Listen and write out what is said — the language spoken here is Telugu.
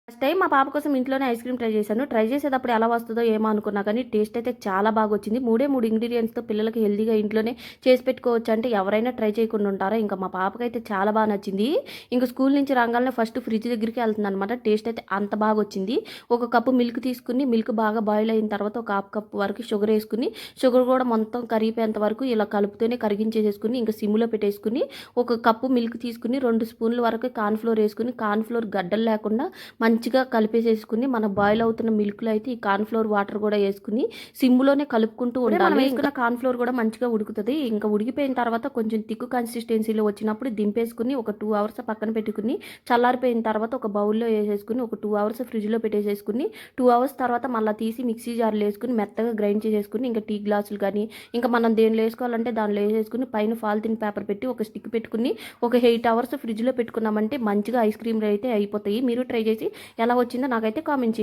ఫస్ట్ టైం మా పాప కోసం ఇంట్లోనే ఐస్ క్రీమ్ ట్రై చేశాను. ట్రై చేసేటప్పుడు ఎలా వస్తదో ఏమో అనుకున్నా కానీ టేస్ట్ అయితే చాలా బాగొచ్చింది. 3 ఇంగ్రీడియెంట్స్‌తో పిల్లలకి హెల్తీగా ఇంట్లోనే చేసి పెట్టుకోవచ్చు అంటే ఎవరైనా ట్రై చేయకుండా ఉంటారా? ఇంకా మా పాపకైతే చాలా బా నచ్చింది. ఇంక స్కూల్ నుంచి రాంగాల్నే ఫస్ట్ ఫ్రిడ్జ్ దగ్గరికే ఎళ్తుందనమాట. టేస్ట్ అయితే అంత బాగొచ్చింది. ఒక కప్పు మిల్క్ తీసుకొని మిల్క్ బాగా బాయిల్ అయిన తర్వాత ఒక హాఫ్ కప్ వరకు షుగర్ ఏసుకొని, షుగర్ కూడా మొత్తం కరిగిపోయేంత వరకు ఇలా కలుపుతూనే కరిగించేసేసుకొని ఇంక సిమ్‌లో పెట్టేసుకొని, ఒక కప్పు మిల్క్ తీసుకొని 2 స్పూన్ల వరకు కార్న్ ఫ్లోర్ ఏసుకొని, కార్న్ ఫ్లోర్ గడ్డలు లేకుండా మంచిగా కలిపేసేసుకుని మన బాయిల్ అవుతున్న మిల్క్‌లో అయితే ఈ కార్న్ ఫ్లోర్ వాటర్ కూడా యేసుకుని సిమ్‌లోనే కలుపుకుంటూ ఉండాలి. మనం వేసుకున్న కార్న్ ఫ్లోర్ కూడా మంచిగా ఉడుకుతది. ఇంకా ఉడికిపోయిన తర్వాత కొంచెం థిక్ కన్సిస్టెన్సీలో వచ్చినప్పుడు దింపేసుకుని ఒక 2 అవర్స్ పక్కన పెట్టుకుని చల్లారిపోయిన తర్వాత ఒక బౌల్‌లో యేసేసుకుని ఒక 2 అవర్స్ ఫ్రిడ్జ్‌లో పెట్టేసేసుకుని 2 అవర్స్ తర్వాత మళ్ళా తీసి మిక్సీ జార్‌లో యేసుకొని మెత్తగా గ్రైండ్ చేసేసుకొని ఇంకా టీ గ్లాసులు గానీ, ఇంకా మనం దేనిలో యేసుకోవాలంటే దానిలో యేసేసుకొని పైన పాలిథిన్ పేపర్ పెట్టి ఒక స్టిక్ పెట్టుకుని ఒక 8 అవర్స్ ఫ్రిడ్జ్‌లో పెట్టుకున్నామంటే మంచిగా ఐస్ క్రీమ్‌లు అయితే అయిపోతాయి. మీరు ట్రై చేసి ఎలా వచ్చిందో నాకైతే కామెంట్ చేయండి.